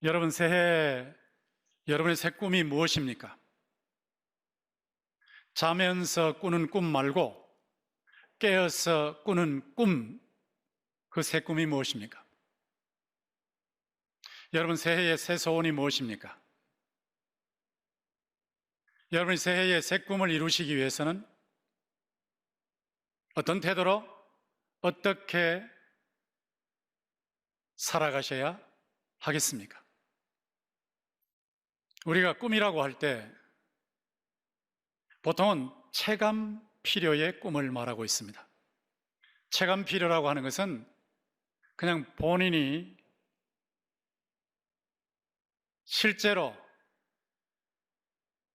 여러분, 새해 여러분의 새 꿈이 무엇입니까? 자면서 꾸는 꿈 말고 깨어서 꾸는 꿈, 그 새 꿈이 무엇입니까? 여러분, 새해의 새 소원이 무엇입니까? 여러분이 새해의 새 꿈을 이루시기 위해서는 어떤 태도로 어떻게 살아가셔야 하겠습니까? 우리가 꿈이라고 할 때 보통은 체감 필요의 꿈을 말하고 있습니다. 체감 필요라고 하는 것은 그냥 본인이 실제로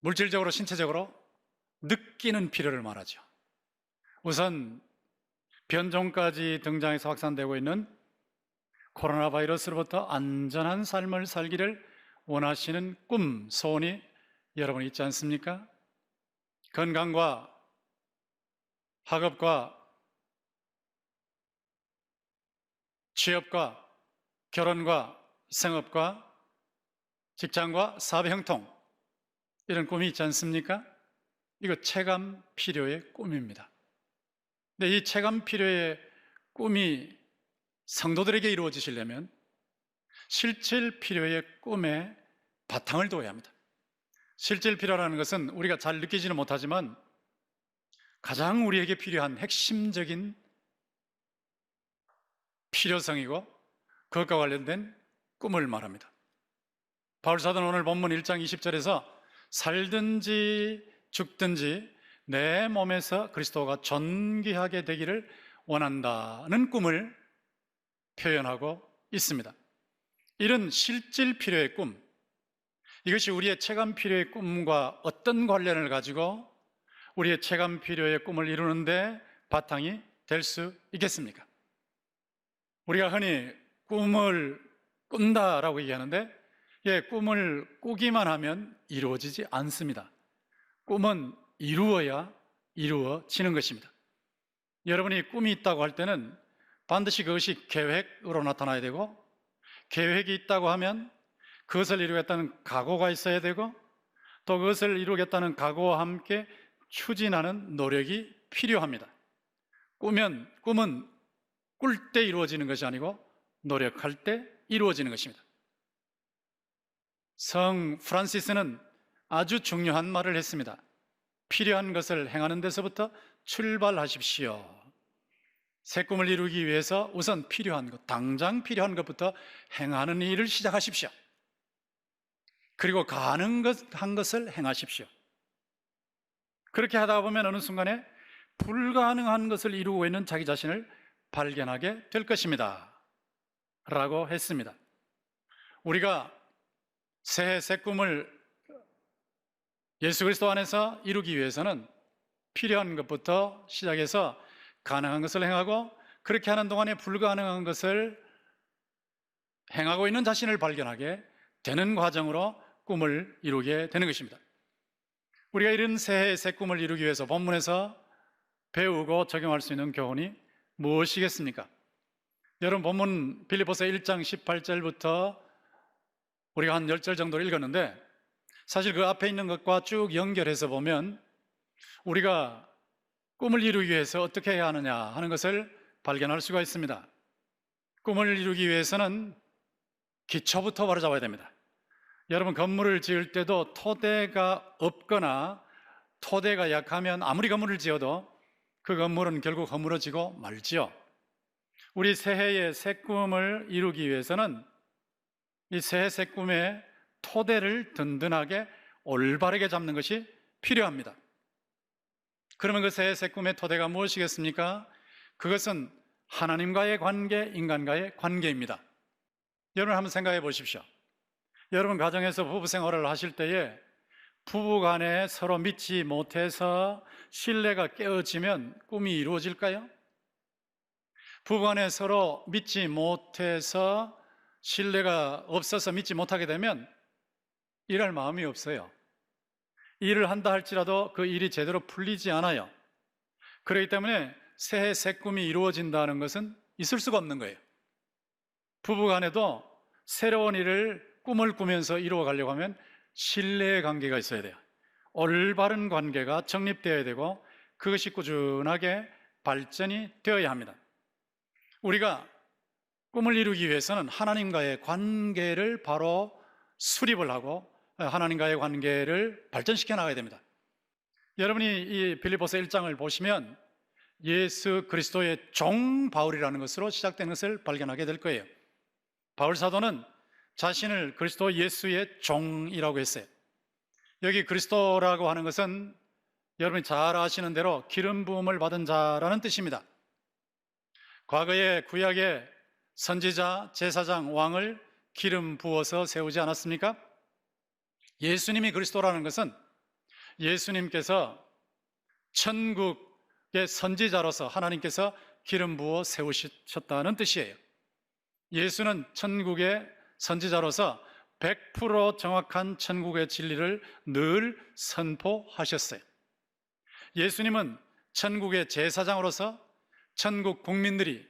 물질적으로 신체적으로 느끼는 필요를 말하죠. 우선 변종까지 등장해서 확산되고 있는 코로나 바이러스로부터 안전한 삶을 살기를 원하시는 꿈, 소원이 여러분 있지 않습니까? 건강과 학업과 취업과 결혼과 생업과 직장과 사회 형통, 이런 꿈이 있지 않습니까? 이거 체감 필요의 꿈입니다. 근데 이 체감 필요의 꿈이 성도들에게 이루어지시려면 실질 필요의 꿈에 바탕을 둬야 합니다. 실질 필요라는 것은 우리가 잘 느끼지는 못하지만 가장 우리에게 필요한 핵심적인 필요성이고 그것과 관련된 꿈을 말합니다. 바울사도는 오늘 본문 1장 20절에서 살든지 죽든지 내 몸에서 그리스도가 존귀하게 되기를 원한다는 꿈을 표현하고 있습니다. 이런 실질 필요의 꿈, 이것이 우리의 체감 필요의 꿈과 어떤 관련을 가지고 우리의 체감 필요의 꿈을 이루는데 바탕이 될 수 있겠습니까? 우리가 흔히 꿈을 꾼다라고 얘기하는데, 꿈을 꾸기만 하면 이루어지지 않습니다. 꿈은 이루어야 이루어지는 것입니다. 여러분이 꿈이 있다고 할 때는 반드시 그것이 계획으로 나타나야 되고, 계획이 있다고 하면 그것을 이루겠다는 각오가 있어야 되고, 또 그것을 이루겠다는 각오와 함께 추진하는 노력이 필요합니다. 꿈은 꿀 때 이루어지는 것이 아니고 노력할 때 이루어지는 것입니다. 성 프란시스는 아주 중요한 말을 했습니다. 필요한 것을 행하는 데서부터 출발하십시오. 새 꿈을 이루기 위해서 우선 필요한 것, 당장 필요한 것부터 행하는 일을 시작하십시오. 그리고 가능한 것을 행하십시오. 그렇게 하다 보면 어느 순간에 불가능한 것을 이루고 있는 자기 자신을 발견하게 될 것입니다 라고 했습니다. 우리가 새해 새 꿈을 예수 그리스도 안에서 이루기 위해서는 필요한 것부터 시작해서 가능한 것을 행하고, 그렇게 하는 동안에 불가능한 것을 행하고 있는 자신을 발견하게 되는 과정으로 꿈을 이루게 되는 것입니다. 우리가 이런 새해의 새 꿈을 이루기 위해서 본문에서 배우고 적용할 수 있는 교훈이 무엇이겠습니까? 여러분, 본문 빌립보서 1장 18절부터 우리가 한 10절 정도를 읽었는데, 사실 그 앞에 있는 것과 쭉 연결해서 보면 우리가 꿈을 이루기 위해서 어떻게 해야 하느냐 하는 것을 발견할 수가 있습니다. 꿈을 이루기 위해서는 기초부터 바로잡아야 됩니다. 여러분, 건물을 지을 때도 토대가 없거나 토대가 약하면 아무리 건물을 지어도 그 건물은 결국 허물어지고 말지요. 우리 새해의 새 꿈을 이루기 위해서는 이 새해 새 꿈의 토대를 든든하게 올바르게 잡는 것이 필요합니다. 그러면 그 새해 새 꿈의 토대가 무엇이겠습니까? 그것은 하나님과의 관계, 인간과의 관계입니다. 여러분, 한번 생각해 보십시오. 여러분, 가정에서 부부 생활을 하실 때에 부부 간에 서로 믿지 못해서 신뢰가 깨어지면 꿈이 이루어질까요? 부부 간에 서로 믿지 못해서 신뢰가 없어서 믿지 못하게 되면 일할 마음이 없어요. 일을 한다 할지라도 그 일이 제대로 풀리지 않아요. 그렇기 때문에 새해 새 꿈이 이루어진다는 것은 있을 수가 없는 거예요. 부부 간에도 새로운 일을 꿈을 꾸면서 이루어가려고 하면 신뢰의 관계가 있어야 돼요. 올바른 관계가 정립되어야 되고 그것이 꾸준하게 발전이 되어야 합니다. 우리가 꿈을 이루기 위해서는 하나님과의 관계를 바로 수립을 하고 하나님과의 관계를 발전시켜 나가야 됩니다. 여러분이 이 빌립보서 1장을 보시면 예수 그리스도의 종 바울이라는 것으로 시작되는 것을 발견하게 될 거예요. 바울 사도는 자신을 그리스도 예수의 종이라고 했어요. 여기 그리스도라고 하는 것은 여러분이 잘 아시는 대로 기름 부음을 받은 자라는 뜻입니다. 과거에 구약의 선지자, 제사장, 왕을 기름 부어서 세우지 않았습니까? 예수님이 그리스도라는 것은 예수님께서 천국의 선지자로서 하나님께서 기름 부어 세우셨다는 뜻이에요. 예수는 천국의 선지자로서 100% 정확한 천국의 진리를 늘 선포하셨어요. 예수님은 천국의 제사장으로서 천국 국민들이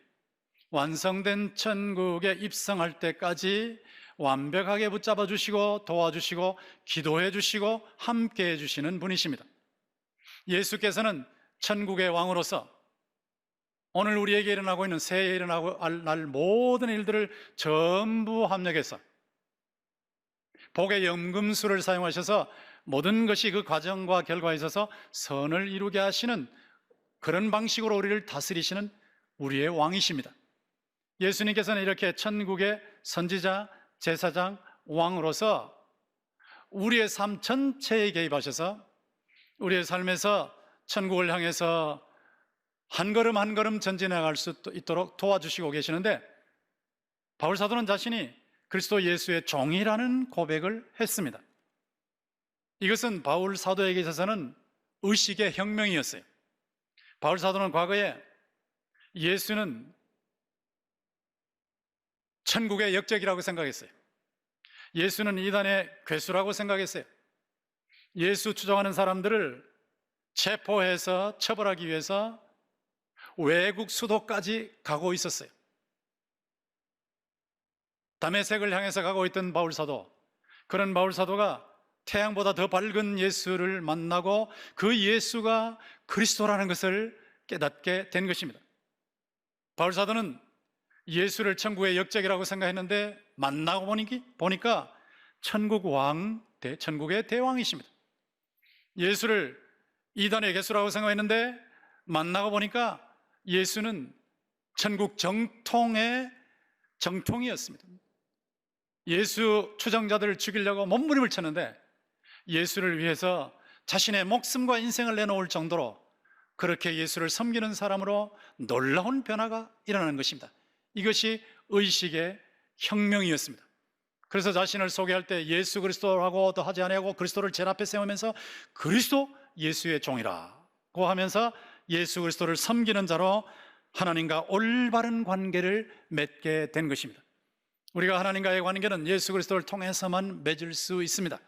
완성된 천국에 입성할 때까지 완벽하게 붙잡아 주시고 도와주시고 기도해 주시고 함께 해 주시는 분이십니다. 예수께서는 천국의 왕으로서 오늘 우리에게 일어나고 있는 새해에 일어나고 날 모든 일들을 전부 합력해서 복의 연금술을 사용하셔서 모든 것이 그 과정과 결과에 있어서 선을 이루게 하시는 그런 방식으로 우리를 다스리시는 우리의 왕이십니다. 예수님께서는 이렇게 천국의 선지자, 제사장, 왕으로서 우리의 삶 전체에 개입하셔서 우리의 삶에서 천국을 향해서 한 걸음 한 걸음 전진해 갈 수 있도록 도와주시고 계시는데, 바울 사도는 자신이 그리스도 예수의 종이라는 고백을 했습니다. 이것은 바울 사도에게 있어서는 의식의 혁명이었어요. 바울 사도는 과거에 예수는 천국의 역적이라고 생각했어요. 예수는 이단의 괴수라고 생각했어요. 예수 추종하는 사람들을 체포해서 처벌하기 위해서 외국 수도까지 가고 있었어요. 다메섹을 향해서 가고 있던 바울 사도, 그런 바울 사도가 태양보다 더 밝은 예수를 만나고 그 예수가 그리스도라는 것을 깨닫게 된 것입니다. 바울 사도는 예수를 천국의 역적이라고 생각했는데 만나고 보니까 천국 왕, 천국의 대왕이십니다. 예수를 이단의 괴수라고 생각했는데 만나고 보니까 예수는 천국 정통의 정통이었습니다. 예수 추종자들을 죽이려고 몸부림을 쳤는데 예수를 위해서 자신의 목숨과 인생을 내놓을 정도로 그렇게 예수를 섬기는 사람으로 놀라운 변화가 일어나는 것입니다. 이것이 의식의 혁명이었습니다. 그래서 자신을 소개할 때 예수 그리스도라고도 하지 아니하고 그리스도를 제일 앞에 세우면서 그리스도 예수의 종이라고 하면서 예수 그리스도를 섬기는 자로 하나님과 올바른 관계를 맺게 된 것입니다. 우리가 하나님과의 관계는 예수 그리스도를 통해서만 맺을 수 있습니다.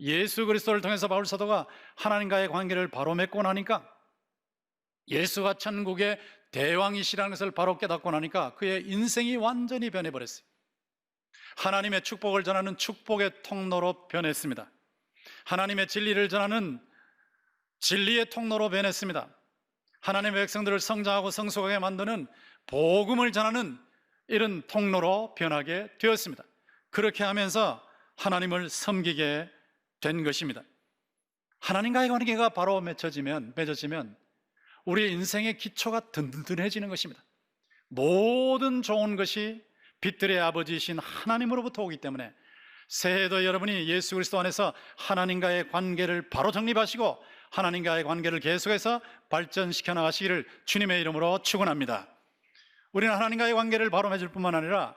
예수 그리스도를 통해서 바울 사도가 하나님과의 관계를 바로 맺고 나니까, 예수가 천국의 대왕이시라는 것을 바로 깨닫고 나니까 그의 인생이 완전히 변해버렸어요. 하나님의 축복을 전하는 축복의 통로로 변했습니다. 하나님의 진리를 전하는 진리의 통로로 변했습니다. 하나님의 백성들을 성장하고 성숙하게 만드는 복음을 전하는 이런 통로로 변하게 되었습니다. 그렇게 하면서 하나님을 섬기게 된 것입니다. 하나님과의 관계가 바로 맺어지면 우리의 인생의 기초가 든든해지는 것입니다. 모든 좋은 것이 빛들의 아버지이신 하나님으로부터 오기 때문에 새해에도 여러분이 예수 그리스도 안에서 하나님과의 관계를 바로 정립하시고 하나님과의 관계를 계속해서 발전시켜 나가시기를 주님의 이름으로 축원합니다. 우리는 하나님과의 관계를 바로 맺을 뿐만 아니라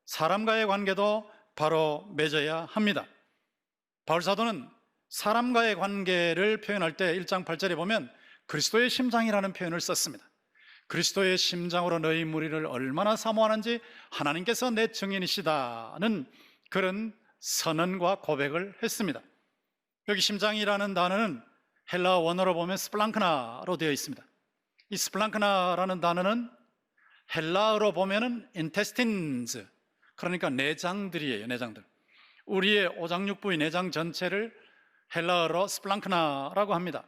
사람과의 관계도 바로 맺어야 합니다. 바울 사도는 사람과의 관계를 표현할 때 1장 8절에 보면 그리스도의 심장이라는 표현을 썼습니다. 그리스도의 심장으로 너희 무리를 얼마나 사모하는지 하나님께서 내 증인이시다는 그런 선언과 고백을 했습니다. 여기 심장이라는 단어는 헬라어 원어로 보면 스플랑크나로 되어 있습니다. 이 스플랑크나라는 단어는 헬라어로 보면은 intestines, 그러니까 내장들이에요. 내장들. 우리의 오장육부의 내장 전체를 헬라어로 스플랑크나라고 합니다.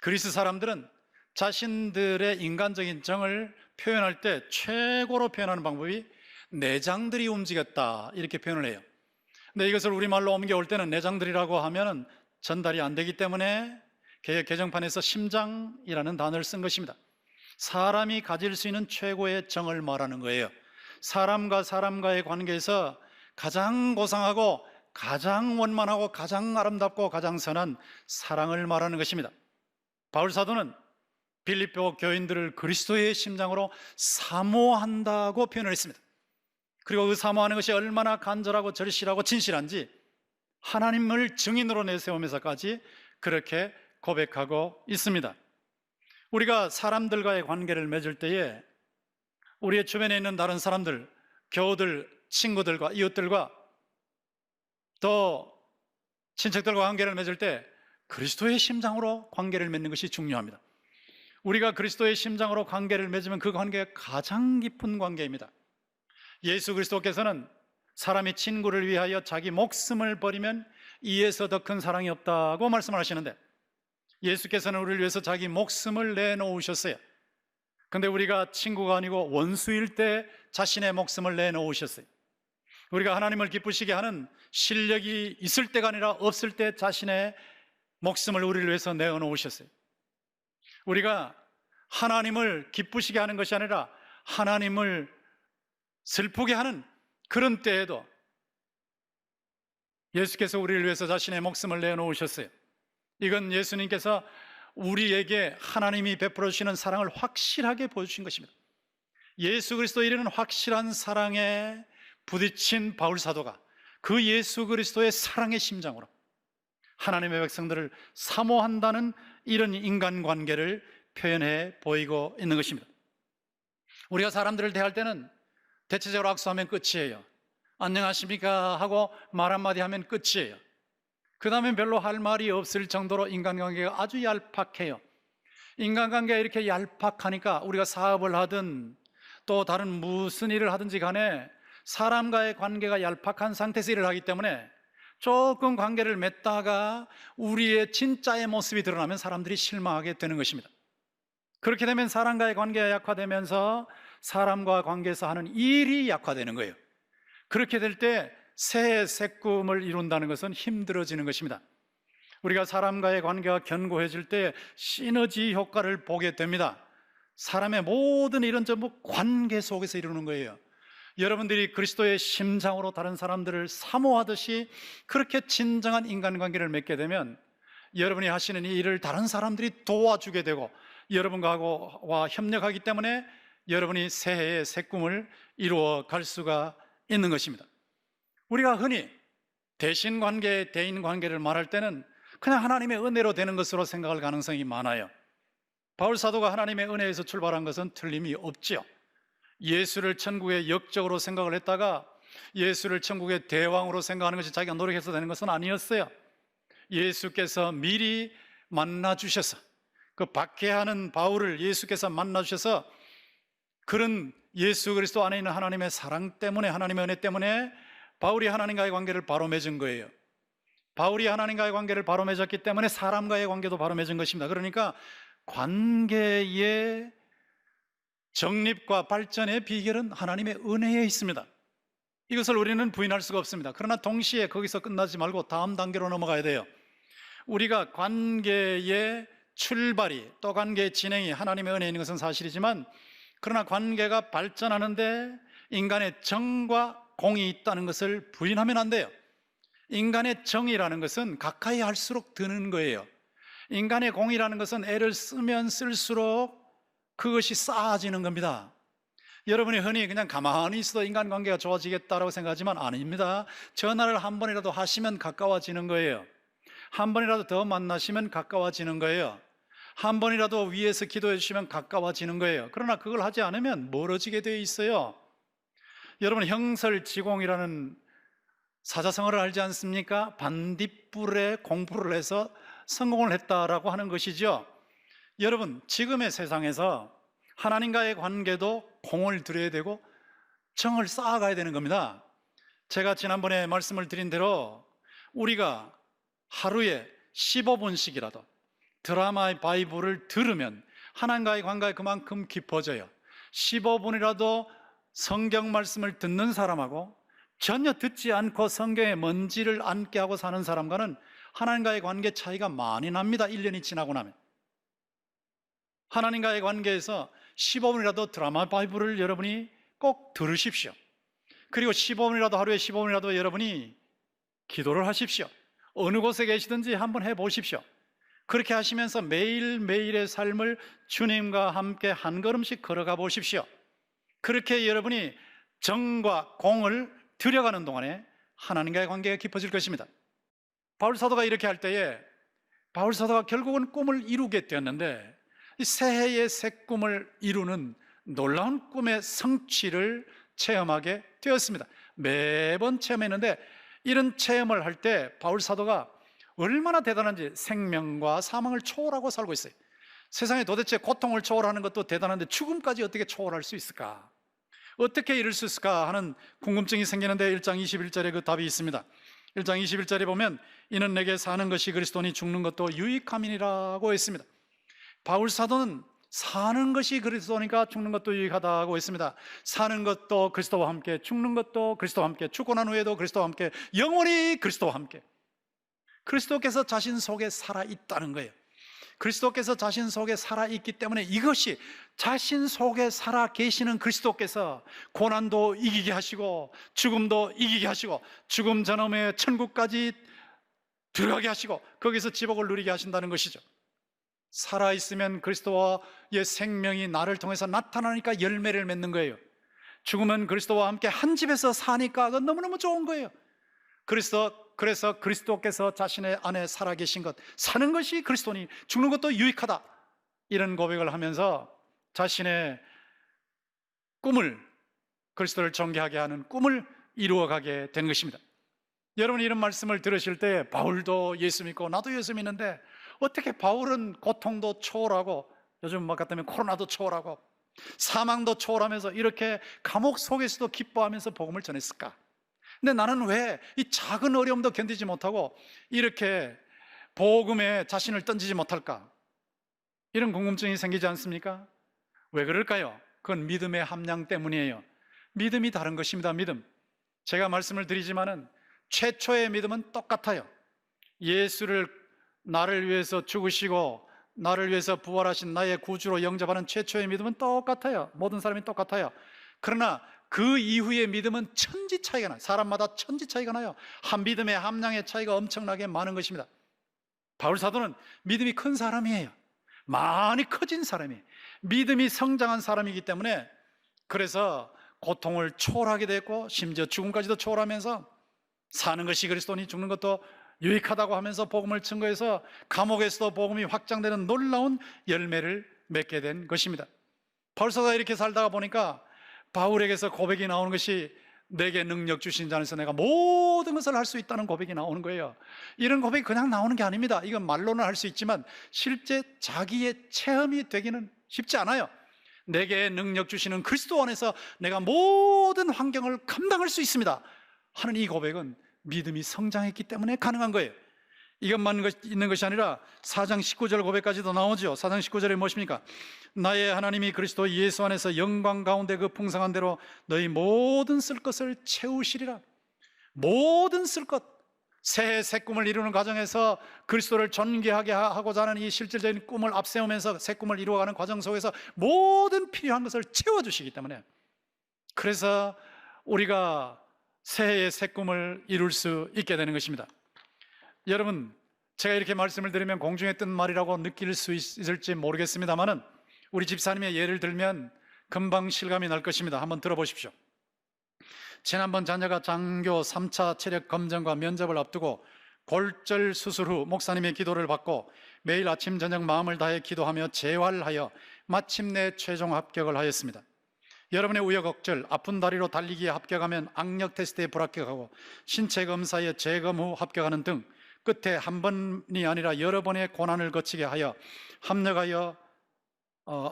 그리스 사람들은 자신들의 인간적인 정을 표현할 때 최고로 표현하는 방법이 내장들이 움직였다, 이렇게 표현을 해요. 근데 이것을 우리말로 옮겨올 때는 내장들이라고 하면은 전달이 안 되기 때문에 개정판에서 심장이라는 단어를 쓴 것입니다. 사람이 가질 수 있는 최고의 정을 말하는 거예요. 사람과 사람과의 관계에서 가장 고상하고 가장 원만하고 가장 아름답고 가장 선한 사랑을 말하는 것입니다. 바울 사도는 빌립보 교인들을 그리스도의 심장으로 사모한다고 표현을 했습니다. 그리고 그 사모하는 것이 얼마나 간절하고 절실하고 진실한지 하나님을 증인으로 내세우면서까지 그렇게 고백하고 있습니다. 우리가 사람들과의 관계를 맺을 때에 우리의 주변에 있는 다른 사람들, 교우들, 친구들과 이웃들과 또 친척들과 관계를 맺을 때 그리스도의 심장으로 관계를 맺는 것이 중요합니다. 우리가 그리스도의 심장으로 관계를 맺으면 그 관계가 가장 깊은 관계입니다. 예수 그리스도께서는 사람이 친구를 위하여 자기 목숨을 버리면 이에서 더 큰 사랑이 없다고 말씀을 하시는데, 예수께서는 우리를 위해서 자기 목숨을 내놓으셨어요. 근데 우리가 친구가 아니고 원수일 때 자신의 목숨을 내놓으셨어요. 우리가 하나님을 기쁘시게 하는 실력이 있을 때가 아니라 없을 때 자신의 목숨을 우리를 위해서 내어놓으셨어요. 우리가 하나님을 기쁘시게 하는 것이 아니라 하나님을 슬프게 하는 그런 때에도 예수께서 우리를 위해서 자신의 목숨을 내어놓으셨어요. 이건 예수님께서 우리에게 하나님이 베풀어 주시는 사랑을 확실하게 보여주신 것입니다. 예수 그리스도에 이르는 확실한 사랑에 부딪힌 바울 사도가 그 예수 그리스도의 사랑의 심장으로 하나님의 백성들을 사모한다는 이런 인간관계를 표현해 보이고 있는 것입니다. 우리가 사람들을 대할 때는 대체적으로 악수하면 끝이에요. 안녕하십니까 하고 말 한마디 하면 끝이에요. 그 다음에 별로 할 말이 없을 정도로 인간관계가 아주 얄팍해요. 인간관계가 이렇게 얄팍하니까 우리가 사업을 하든 또 다른 무슨 일을 하든지 간에 사람과의 관계가 얄팍한 상태에서 일을 하기 때문에 조금 관계를 맺다가 우리의 진짜의 모습이 드러나면 사람들이 실망하게 되는 것입니다. 그렇게 되면 사람과의 관계가 약화되면서 사람과 관계에서 하는 일이 약화되는 거예요. 그렇게 될 때 새 꿈을 이룬다는 것은 힘들어지는 것입니다. 우리가 사람과의 관계가 견고해질 때 시너지 효과를 보게 됩니다. 사람의 모든 일은 전부 관계 속에서 이루는 거예요. 여러분들이 그리스도의 심장으로 다른 사람들을 사모하듯이 그렇게 진정한 인간관계를 맺게 되면 여러분이 하시는 이 일을 다른 사람들이 도와주게 되고 여러분과 협력하기 때문에 여러분이 새해의 새 꿈을 이루어 갈 수가 있는 것입니다. 우리가 흔히 대신관계, 대인관계를 말할 때는 그냥 하나님의 은혜로 되는 것으로 생각할 가능성이 많아요. 바울 사도가 하나님의 은혜에서 출발한 것은 틀림이 없지요. 예수를 천국의 역적으로 생각을 했다가 예수를 천국의 대왕으로 생각하는 것이 자기가 노력해서 되는 것은 아니었어요. 예수께서 미리 만나주셔서 그 박해하는 바울을 예수께서 만나주셔서 그런 예수 그리스도 안에 있는 하나님의 사랑 때문에, 하나님의 은혜 때문에 바울이 하나님과의 관계를 바로 맺은 거예요. 바울이 하나님과의 관계를 바로 맺었기 때문에 사람과의 관계도 바로 맺은 것입니다. 그러니까 관계의 정립과 발전의 비결은 하나님의 은혜에 있습니다. 이것을 우리는 부인할 수가 없습니다. 그러나 동시에 거기서 끝나지 말고 다음 단계로 넘어가야 돼요. 우리가 관계의 출발이, 또 관계의 진행이 하나님의 은혜에 있는 것은 사실이지만, 그러나 관계가 발전하는데 인간의 정과 공이 있다는 것을 부인하면 안 돼요. 인간의 정이라는 것은 가까이 할수록 드는 거예요. 인간의 공이라는 것은 애를 쓰면 쓸수록 그것이 쌓아지는 겁니다. 여러분이 흔히 그냥 가만히 있어도 인간관계가 좋아지겠다라고 생각하지만 아닙니다. 전화를 한 번이라도 하시면 가까워지는 거예요. 한 번이라도 더 만나시면 가까워지는 거예요. 한 번이라도 위에서 기도해 주시면 가까워지는 거예요. 그러나 그걸 하지 않으면 멀어지게 되어 있어요. 여러분, 형설지공이라는 사자성어를 알지 않습니까? 반딧불에 공부를 해서 성공을 했다라고 하는 것이죠. 여러분, 지금의 세상에서 하나님과의 관계도 공을 들여야 되고 정을 쌓아가야 되는 겁니다. 제가 지난번에 말씀을 드린 대로 우리가 하루에 15분씩이라도 드라마의 바이블을 들으면 하나님과의 관계가 그만큼 깊어져요. 15분이라도 성경 말씀을 듣는 사람하고 전혀 듣지 않고 성경의 먼지를 앉게 하고 사는 사람과는 하나님과의 관계 차이가 많이 납니다. 1년이 지나고 나면. 하나님과의 관계에서 15분이라도 드라마 바이블을 여러분이 꼭 들으십시오. 그리고 15분이라도, 하루에 15분이라도 여러분이 기도를 하십시오. 어느 곳에 계시든지 한번 해보십시오. 그렇게 하시면서 매일매일의 삶을 주님과 함께 한 걸음씩 걸어가 보십시오. 그렇게 여러분이 정과 공을 들여가는 동안에 하나님과의 관계가 깊어질 것입니다. 바울 사도가 이렇게 할 때에 바울 사도가 결국은 꿈을 이루게 되었는데, 이 새해의 새 꿈을 이루는 놀라운 꿈의 성취를 체험하게 되었습니다. 매번 체험했는데, 이런 체험을 할 때 바울 사도가 얼마나 대단한지 생명과 사망을 초월하고 살고 있어요. 세상에 도대체 고통을 초월하는 것도 대단한데 죽음까지 어떻게 초월할 수 있을까? 어떻게 이룰 수 있을까 하는 궁금증이 생기는데 1장 21절에 그 답이 있습니다. 1장 21절에 보면 이는 내게 사는 것이 그리스도니 죽는 것도 유익함이니라고 했습니다. 바울 사도는 사는 것이 그리스도니까 죽는 것도 유익하다고 했습니다. 사는 것도 그리스도와 함께, 죽는 것도 그리스도와 함께, 죽고 난 후에도 그리스도와 함께, 영원히 그리스도와 함께. 그리스도께서 자신 속에 살아있다는 거예요. 그리스도께서 자신 속에 살아있기 때문에 이것이, 자신 속에 살아 계시는 그리스도께서 고난도 이기게 하시고 죽음도 이기게 하시고 죽음 전험의 천국까지 들어가게 하시고 거기서 지복을 누리게 하신다는 것이죠. 살아있으면 그리스도와의 생명이 나를 통해서 나타나니까 열매를 맺는 거예요. 죽으면 그리스도와 함께 한 집에서 사니까 그건 너무너무 좋은 거예요. 그래서 그리스도께서 자신의 안에 살아계신 것, 사는 것이 그리스도니 죽는 것도 유익하다, 이런 고백을 하면서 자신의 꿈을, 그리스도를 존경하게 하는 꿈을 이루어가게 된 것입니다. 여러분이 이런 말씀을 들으실 때 바울도 예수 믿고 나도 예수 믿는데 어떻게 바울은 고통도 초월하고 요즘 막 같다면 코로나도 초월하고 사망도 초월하면서 이렇게 감옥 속에서도 기뻐하면서 복음을 전했을까? 근데 나는 왜 이 작은 어려움도 견디지 못하고 이렇게 복음에 자신을 던지지 못할까? 이런 궁금증이 생기지 않습니까? 왜 그럴까요? 그건 믿음의 함량 때문이에요. 믿음이 다른 것입니다. 믿음. 제가 말씀을 드리지만은 최초의 믿음은 똑같아요. 예수를 나를 위해서 죽으시고 나를 위해서 부활하신 나의 구주로 영접하는 최초의 믿음은 똑같아요. 모든 사람이 똑같아요. 그러나 그 이후의 믿음은 천지 차이가 나요. 사람마다 천지 차이가 나요. 한 믿음의 함량의 차이가 엄청나게 많은 것입니다. 바울 사도는 믿음이 큰 사람이에요. 많이 커진 사람이에요. 믿음이 성장한 사람이기 때문에 그래서 고통을 초월하게 됐고 심지어 죽음까지도 초월하면서 사는 것이 그리스도니 죽는 것도 유익하다고 하면서 복음을 증거해서 감옥에서도 복음이 확장되는 놀라운 열매를 맺게 된 것입니다. 바울 사도가 이렇게 살다가 보니까 바울에게서 고백이 나오는 것이 내게 능력 주신 자 안에서 내가 모든 것을 할 수 있다는 고백이 나오는 거예요. 이런 고백이 그냥 나오는 게 아닙니다. 이건 말로는 할 수 있지만 실제 자기의 체험이 되기는 쉽지 않아요. 내게 능력 주시는 그리스도 안에서 내가 모든 환경을 감당할 수 있습니다 하는 이 고백은 믿음이 성장했기 때문에 가능한 거예요. 이것만 있는 것이 아니라 4장 19절 고백까지도 나오죠. 4장 19절에 무엇입니까? 나의 하나님이 그리스도 예수 안에서 영광 가운데 그 풍성한 대로 너희 모든 쓸 것을 채우시리라. 모든 쓸 것, 새해 새 꿈을 이루는 과정에서 그리스도를 존귀하게 하고자 하는 이 실질적인 꿈을 앞세우면서 새 꿈을 이루어가는 과정 속에서 모든 필요한 것을 채워주시기 때문에, 그래서 우리가 새해의 새 꿈을 이룰 수 있게 되는 것입니다. 여러분, 제가 이렇게 말씀을 드리면 공중에 뜬 말이라고 느낄 수 있을지 모르겠습니다만은 우리 집사님의 예를 들면 금방 실감이 날 것입니다. 한번 들어보십시오. 지난번 자녀가 장교 3차 체력 검정과 면접을 앞두고 골절 수술 후 목사님의 기도를 받고 매일 아침 저녁 마음을 다해 기도하며 재활하여 마침내 최종 합격을 하였습니다. 여러분의 우여곡절, 아픈 다리로 달리기에 합격하면 악력 테스트에 불합격하고 신체 검사에 재검 후 합격하는 등 끝에 한 번이 아니라 여러 번의 고난을 거치게 하여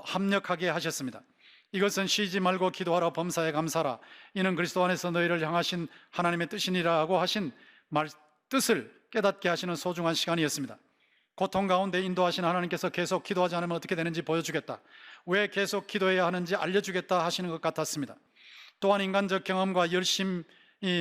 합력하게 하셨습니다. 이것은 쉬지 말고 기도하라 범사에 감사하라 이는 그리스도 안에서 너희를 향하신 하나님의 뜻이니라고 하신 뜻을 깨닫게 하시는 소중한 시간이었습니다. 고통 가운데 인도하신 하나님께서 계속 기도하지 않으면 어떻게 되는지 보여주겠다, 왜 계속 기도해야 하는지 알려주겠다 하시는 것 같았습니다. 또한 인간적 경험과 열심이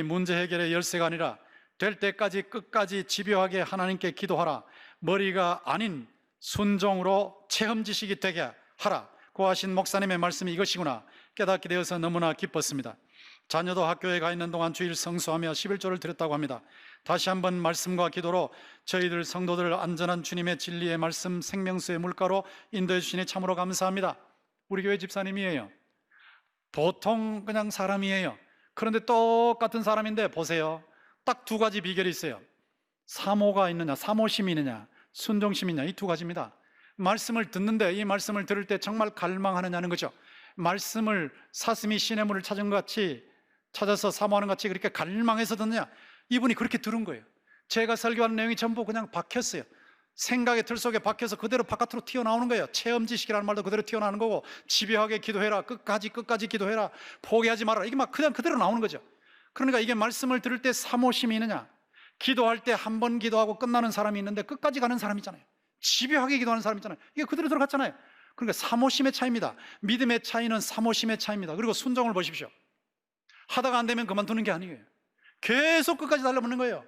문제 해결의 열쇠가 아니라 될 때까지 끝까지 집요하게 하나님께 기도하라, 머리가 아닌 순종으로 체험 지식이 되게 하라 고 하신 목사님의 말씀이 이것이구나 깨닫게 되어서 너무나 기뻤습니다. 자녀도 학교에 가 있는 동안 주일 성수하며 11조를 드렸다고 합니다. 다시 한번 말씀과 기도로 저희들 성도들을 안전한 주님의 진리의 말씀 생명수의 물가로 인도해 주시니 참으로 감사합니다. 우리 교회 집사님이에요. 보통 그냥 사람이에요. 그런데 똑같은 사람인데 보세요, 딱 두 가지 비결이 있어요. 사모가 있느냐, 사모심이 있느냐, 순종심이 있느냐, 이 두 가지입니다. 말씀을 듣는데 이 말씀을 들을 때 정말 갈망하느냐는 거죠. 말씀을 사슴이 시냇물을 찾은 것 같이 찾아서 사모하는 것 같이 그렇게 갈망해서 듣느냐, 이분이 그렇게 들은 거예요. 제가 설교하는 내용이 전부 그냥 박혔어요. 생각의 틀 속에 박혀서 그대로 바깥으로 튀어나오는 거예요. 체험 지식이라는 말도 그대로 튀어나오는 거고, 집요하게 기도해라, 끝까지 기도해라, 포기하지 말아라, 이게 막 그냥 그대로 나오는 거죠. 그러니까 이게 말씀을 들을 때 사모심이 있느냐, 기도할 때 한 번 기도하고 끝나는 사람이 있는데 끝까지 가는 사람이 있잖아요. 집요하게 기도하는 사람이 있잖아요. 이게 그대로 들어갔잖아요. 그러니까 사모심의 차이입니다. 믿음의 차이는 사모심의 차이입니다. 그리고 순종을 보십시오. 하다가 안 되면 그만두는 게 아니에요. 계속 끝까지 달려붙는 거예요.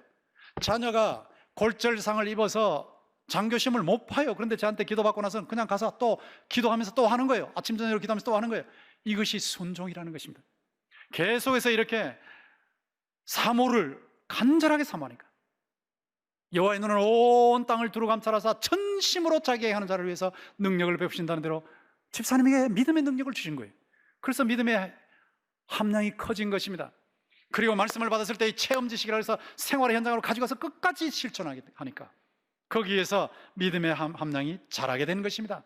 자녀가 골절상을 입어서 장교심을 못 파요. 그런데 저한테 기도받고 나서는 그냥 가서 또 기도하면서 또 하는 거예요. 아침 저녁으로 기도하면서 또 하는 거예요. 이것이 순종이라는 것입니다. 계속해서 이렇게 사모를 간절하게 사모하니까 여호와의 눈은 온 땅을 두루 감찰하사 전심으로 자기에게 하는 자를 위해서 능력을 베푸신다는 대로 집사님에게 믿음의 능력을 주신 거예요. 그래서 믿음의 함량이 커진 것입니다. 그리고 말씀을 받았을 때 이 체험 지식이라 해서 생활의 현장으로 가지고 가서 끝까지 실천하게 하니까 거기에서 믿음의 함량이 자라게 되는 것입니다.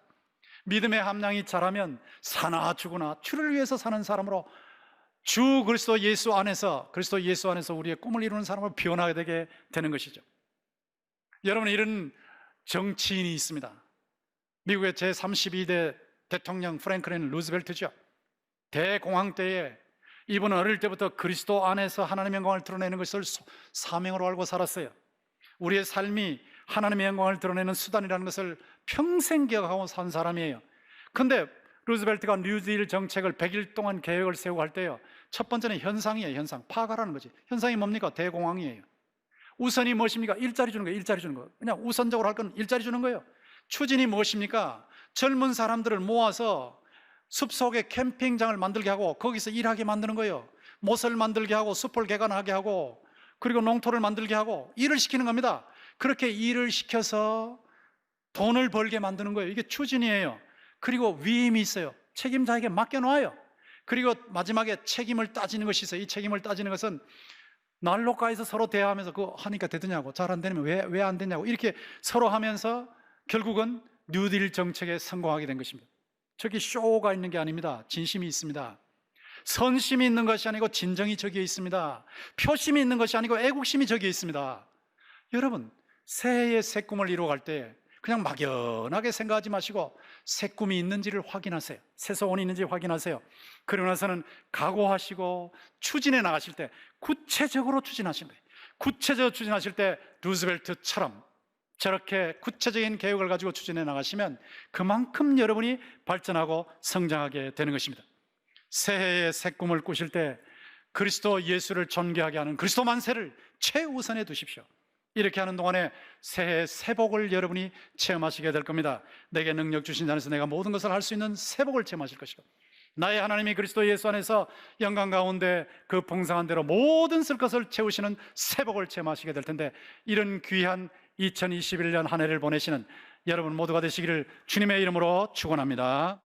믿음의 함량이 자라면 사나 죽으나 주를 위해서 사는 사람으로, 주 그리스도 예수 안에서 우리의 꿈을 이루는 사람으로 변화하게 되게 되는 것이죠. 여러분, 이런 정치인이 있습니다. 미국의 제32대 대통령 프랭클린 루즈벨트죠. 대공황 때에 이분은 어릴 때부터 그리스도 안에서 하나님의 영광을 드러내는 것을 사명으로 알고 살았어요. 우리의 삶이 하나님의 영광을 드러내는 수단이라는 것을 평생 기억하고 산 사람이에요. 근데 루즈벨트가 뉴딜 정책을 100일 동안 계획을 세우고 할 때요, 첫 번째는 현상이에요. 현상, 파악하라는 거지. 현상이 뭡니까? 대공황이에요. 우선이 무엇입니까? 일자리 주는 거예요. 일자리 주는 거예요. 그냥 우선적으로 할 건 일자리 주는 거예요. 추진이 무엇입니까? 젊은 사람들을 모아서 숲속에 캠핑장을 만들게 하고 거기서 일하게 만드는 거예요. 못을 만들게 하고 숲을 개간하게 하고 그리고 농토를 만들게 하고 일을 시키는 겁니다. 그렇게 일을 시켜서 돈을 벌게 만드는 거예요. 이게 추진이에요. 그리고 위임이 있어요. 책임자에게 맡겨놔요. 그리고 마지막에 책임을 따지는 것이 있어요. 이 책임을 따지는 것은 난로가에서 서로 대화하면서 그거 하니까 되더냐고, 잘 안 되면 왜 안 되냐고 이렇게 서로 하면서 결국은 뉴딜 정책에 성공하게 된 것입니다. 저기 쇼가 있는 게 아닙니다. 진심이 있습니다. 선심이 있는 것이 아니고 진정이 저기에 있습니다. 표심이 있는 것이 아니고 애국심이 저기에 있습니다. 여러분, 새해의 새 꿈을 이루어갈 때 그냥 막연하게 생각하지 마시고 새 꿈이 있는지를 확인하세요. 새 소원이 있는지 확인하세요. 그러고 나서는 각오하시고 추진해 나가실 때 구체적으로 추진하시는 거예요. 구체적으로 추진하실 때 루즈벨트처럼 저렇게 구체적인 계획을 가지고 추진해 나가시면 그만큼 여러분이 발전하고 성장하게 되는 것입니다. 새해의 새 꿈을 꾸실 때 그리스도 예수를 존귀하게 하는 그리스도 만세를 최우선에 두십시오. 이렇게 하는 동안에 새해 새 복을 여러분이 체험하시게 될 겁니다. 내게 능력 주신 자 안에서 내가 모든 것을 할 수 있는 새 복을 체험하실 것이고, 나의 하나님이 그리스도 예수 안에서 영광 가운데 그 풍성한 대로 모든 쓸 것을 채우시는 새 복을 체험하시게 될 텐데, 이런 귀한 2021년 한 해를 보내시는 여러분 모두가 되시기를 주님의 이름으로 축원합니다.